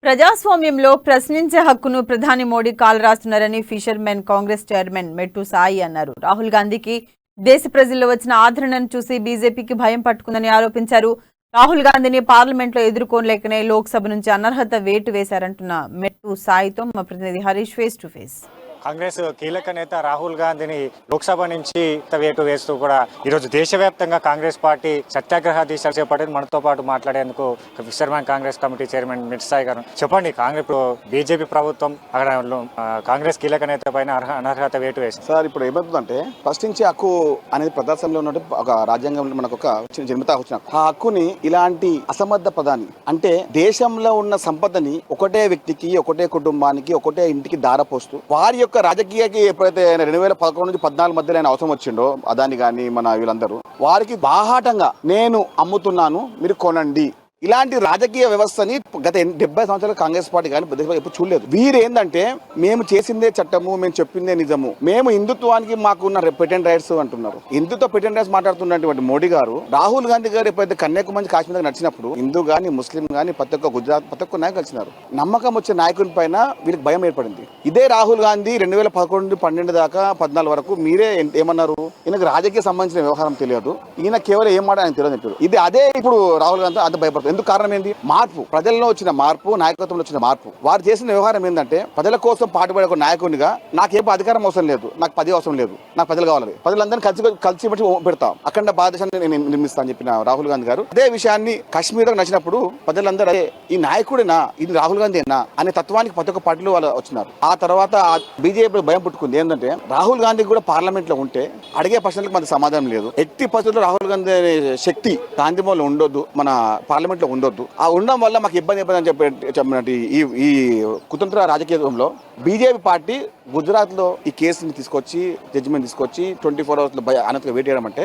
ప్రజాస్వామ్యంలో ప్రశ్నించే హక్కును ప్రధాని మోడీ కాలరాస్తున్నారని ఫిషర్మెన్ కాంగ్రెస్ చైర్మన్ మెట్టు సాయి అన్నారు. రాహుల్ గాంధీకి దేశ ప్రజల్లో వచ్చిన ఆదరణను చూసి బీజేపీకి భయం పట్టుకుందని ఆరోపించారు. రాహుల్ గాంధీని పార్లమెంట్లో ఎదుర్కోలేకనే లోక్సభ నుంచి అనర్హత వేటు వేశారంటున్న మెట్టు సాయితో మా ప్రతినిధి Harish face to face. Congress కీలక నేత రాహుల్ గాంధీని లోక్సభ నుంచి వేటు వేస్తూ కూడా ఈరోజు దేశవ్యాప్తంగా కాంగ్రెస్ పార్టీ సత్యాగ్రహ దీక్షలు చేపట్టింది. మనతో పాటు మాట్లాడేందుకు ఫిషర్మెన్ కాంగ్రెస్ కమిటీ చైర్మన్ మిర్సాయి గారు, చెప్పండి, కాంగ్రెస్ బీజేపీ ప్రభుత్వం అక్కడ కాంగ్రెస్ కీలక నేత పైన అనర్హత వేటు వేసింది. సార్, ఇప్పుడు ఏమవుతుందంటే ప్రశ్నించే హక్కు అనేది ప్రజాస్వామ్యంలో ఉన్నట్టు ఒక రాజ్యాంగంలో మనకు ఒక జన్మత వచ్చిన ఆ హక్కుని ఇలాంటి అసమర్థ ప్రధాని అంటే దేశంలో ఉన్న సంపదని ఒకటే వ్యక్తికి, ఒకటే కుటుంబానికి, ఒకటే ఇంటికి దారపోస్తూ వారి యొక్క రాజకీయకి ఎప్పుడైతే 2011 నుంచి 14 మధ్యలో ఆయన అవసరం వచ్చిండో అదాని కానీ మన వీళ్ళందరూ వారికి బాహాటంగా నేను అమ్ముతున్నాను మీరు కొనండి ఇలాంటి రాజకీయ వ్యవస్థని గత 70 సంవత్సరాలు కాంగ్రెస్ పార్టీ కానీ ఎప్పుడు చూడలేదు. వీరేందంటే మేము చేసిందే చట్టము, మేము చెప్పిందే నిజము, మేము హిందుత్వానికి మాకున్న పెటెంట్ రైట్స్ అంటున్నారు. హిందుత్వ పెటెంట్ రైట్స్ మాట్లాడుతున్నటువంటి మోడీ గారు, రాహుల్ గాంధీ గారు ఎప్పుడైతే కన్యాకుమారి కాశ్మీర్ నడిచినప్పుడు హిందూ గానీ ముస్లిం గానీ ప్రతి ఒక్క గుజరాత్ ప్రతి ఒక్క నాయకులు కలిసినారు. నమ్మకం వచ్చే నాయకుని పైన వీళ్ళకి భయం ఏర్పడింది. ఇదే రాహుల్ గాంధీ 2011 12 దాకా 14 వరకు మీరే ఏమన్నారు, ఈయనకు రాజకీయ సంబంధించిన వ్యవహారం తెలియదు, ఈయన కేవలం ఏం మాట ఆయన తెలియదు చెప్పారు. ఇది అదే ఇప్పుడు రాహుల్ గాంధీ అంత భయపడుతుంది. ఎందుకు కారణం ఏంది? మార్పు, ప్రజల్లో వచ్చిన మార్పు, నాయకత్వంలో వచ్చిన మార్పు. వారు చేసిన వ్యవహారం ఏంటంటే ప్రజల కోసం పాటుపడే ఒక నాయకునిగా నాకేం అధికారం అవసరం లేదు, నాకు 10 అవసరం లేదు, నాకు ప్రజలు కావాలి, ప్రజలందరినీ కలిసి పెట్టి పెడతాం, అఖండ భారతదేశాన్ని నేను నిర్మిస్తాను చెప్పిన రాహుల్ గాంధీ గారు అదే విషయాన్ని కాశ్మీర్ నచ్చినప్పుడు ప్రజలందరూ అదే ఈ నాయకుడినా, ఇది రాహుల్ గాంధీనా అనే తత్వానికి ప్రతి ఒక్క పార్టీలో వాళ్ళు వచ్చినారు. ఆ తర్వాత బీజేపీ భయం పుట్టుకుంది. ఏంటంటే రాహుల్ గాంధీ కూడా పార్లమెంట్ లో ఉంటే అడిగే ప్రశ్నలకు మనకు సమాధానం లేదు. ఎట్టి పరిస్థితుల్లో రాహుల్ గాంధీ శక్తి గాంధీమూలంలో ఉండొద్దు, మన పార్లమెంట్ లో ఉండొద్దు. ఆ ఉండడం వల్ల మాకు ఇబ్బంది అని చెప్పినట్టు ఈ కుతంత్ర రాజకీయంలో బీజేపీ పార్టీ గుజరాత్ లో ఈ కేసుని తీసుకొచ్చి జడ్జిమెంట్ తీసుకొచ్చి 24 hours అనంతగా వెయిట్ చేయడం అంటే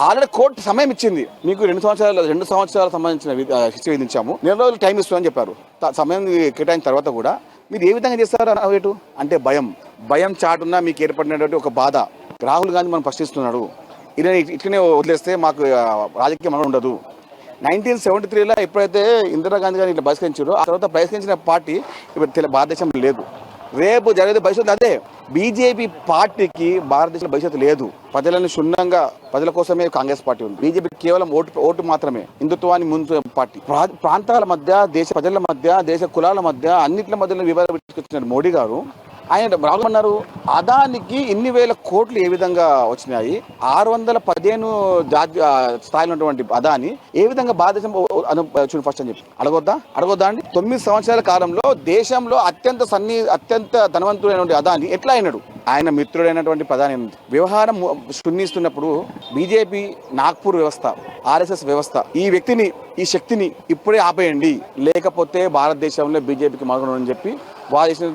ఆల్రెడీ కోర్టు సమయం ఇచ్చింది. మీకు 2 సంవత్సరాలకు సంబంధించిన శిక్ష విధించాము, 2 రోజులు టైం ఇస్తామని చెప్పారు. సమయం కేటాయిన తర్వాత కూడా మీరు ఏ విధంగా చేస్తారు వేటు అంటే భయం చాటున్నా మీకు ఏర్పడినటువంటి ఒక బాధ. రాహుల్ గాంధీ మనం ప్రశ్నిస్తున్నాడు, ఇలా ఇట్లనే వదిలేస్తే మాకు రాజకీయం మనం ఉండదు. 1973లో ఎప్పుడైతే ఇందిరాగాంధీ గారిని ఇట్లా బహిష్కరించారో ఆ తర్వాత బహిష్కరించిన పార్టీ ఇప్పుడు భారతదేశంలో లేదు. రేపు జరిగే భవిష్యత్తు అదే. బీజేపీ పార్టీకి భారతదేశంలో భవిష్యత్తు లేదు. ప్రజలను క్షుణ్ణంగా ప్రజల కోసమే కాంగ్రెస్ పార్టీ ఉంది. బీజేపీ కేవలం ఓటు మాత్రమే, హిందుత్వాన్ని ముందు పార్టీ. ప్రాంతాల మధ్య, దేశ ప్రజల మధ్య, దేశ కులాల మధ్య అన్నింటి మధ్యలో వివాదాలు పెట్టుకొచ్చిన మోడీ గారు ఆయన రామన్నారు అదానికి ఇన్ని వేల కోట్లు ఏ విధంగా వచ్చినాయి, 615 జాతీయ స్థాయిలో ఉన్నటువంటి అదాని ఏ విధంగా భారతదేశం ఫస్ట్ అని చెప్పి అడగొద్దా అండి? 9 సంవత్సరాల కాలంలో దేశంలో అత్యంత ధనవంతుడైనటువంటి అదాని ఎట్లా అయినాడు? ఆయన మిత్రుడైనటువంటి ప్రధాని వ్యవహారం శూన్యిస్తున్నప్పుడు బీజేపీ నాగ్పూర్ వ్యవస్థ, ఆర్ఎస్ఎస్ వ్యవస్థ ఈ వ్యక్తిని, ఈ శక్తిని ఇప్పుడే ఆపేయండి, లేకపోతే భారతదేశంలో బీజేపీకి మరొకని చెప్పి వారు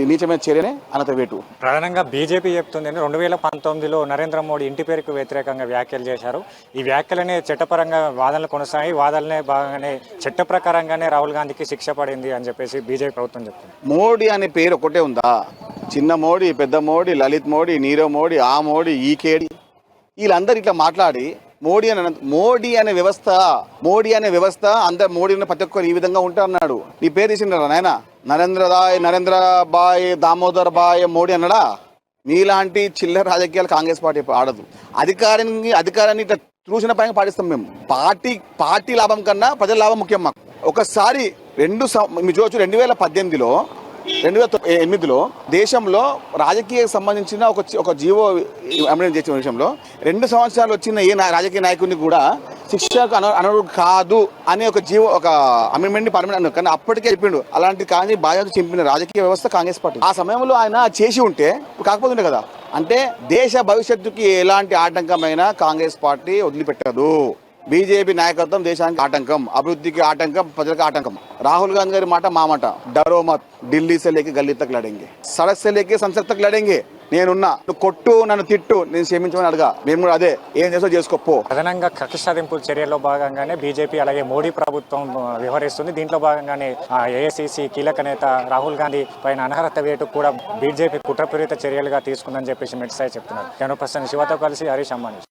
నీచమైన చర్యనే అనత వేటు. ప్రధానంగా బీజేపీ చెప్తుంది 2019లో నరేంద్ర మోడీ ఇంటి పేరుకు వ్యతిరేకంగా వ్యాఖ్యలు చేశారు. ఈ వ్యాఖ్యలనే చట్టపరంగా వాదనలు కొనసాగి వాదనలే భాగంగానే చట్ట ప్రకారంగానే రాహుల్ గాంధీకి శిక్ష పడింది అని చెప్పేసి బీజేపీ ప్రభుత్వం చెప్తుంది. మోడీ అనే పేరు ఒకటే ఉందా? చిన్న మోడీ, పెద్ద మోడీ, లలిత్ మోడీ, నీరవ్ మోడీ, ఆ మోడీ, ఈ కేడి, వీళ్ళందరూ ఇట్లా మాట్లాడి మోడీ అనే వ్యవస్థ అందరు మోడీ ప్రతి ఒక్కరు ఈ విధంగా ఉంటా అన్నాడు. నీ పేరు తీసిండ్రా నాయన? నరేంద్రబాయ్ దామోదర్ బాయ్ మోడీ అన్నాడా? నీలాంటి చిల్లర రాజకీయాలు కాంగ్రెస్ పార్టీ ఆడదు. అధికారాన్ని ఇట్లా చూసిన పైన పాటిస్తాం మేము. పార్టీ లాభం కన్నా ప్రజల లాభం ముఖ్యం మాకు. ఒకసారి మీరు చూడవచ్చు 2008లో దేశంలో రాజకీయ సంబంధించిన ఒక జీవో అమెండ్మెంట్ చేసిన విషయంలో 2 సంవత్సరాలు వచ్చిన ఏ రాజకీయ నాయకుడిని కూడా శిక్షకు అనర్హుడు కాదు అనే ఒక అమెండ్మెంట్ పార్లమెంట్ కానీ అప్పటికే చెప్పిండు. అలాంటి కానీ బాధ్యత చెంపిన రాజకీయ వ్యవస్థ కాంగ్రెస్ పార్టీ. ఆ సమయంలో ఆయన చేసి ఉంటే కాకపోతుండే కదా. అంటే దేశ భవిష్యత్తుకి ఎలాంటి ఆటంకమైనా కాంగ్రెస్ పార్టీ వదిలిపెట్టదు. బీజేపీ నాయకత్వం దేశానికి ఆటంకం, అభివృద్ధికి ఆటంకం, ప్రజలకు ఆటంకం. రాహుల్ గాంధీ గారి మాట మాట డరో మత్, ఢిల్లీ సే లేకే గల్లీ తక్ లడేంగే, సడక్ సే లేకే సంసద్ తక్ లడేంగే. నేనున్నా, నువ్వు కొట్టు, నన్ను తిట్టు, నేను క్షమించమని అడగా, మేము కూడా అదే ఏం చేసో చేసుకోపో. ప్రధానంగా కక్ష సాధింపు చర్యల్లో భాగంగానే బీజేపీ అలాగే మోడీ ప్రభుత్వం వ్యవహరిస్తుంది. దీంట్లో భాగంగానే ఏఐసీసీ కీలక నేత రాహుల్ గాంధీ పైన అనర్హత వేటు కూడా బీజేపీ కుట్రపూరిత చర్యలుగా తీసుకుందని చెప్పేసి మిర్సాయి చెప్తున్నారు. కెమెరా పర్సన్ శివతో కలిసి హరీష్ అమ్మాని.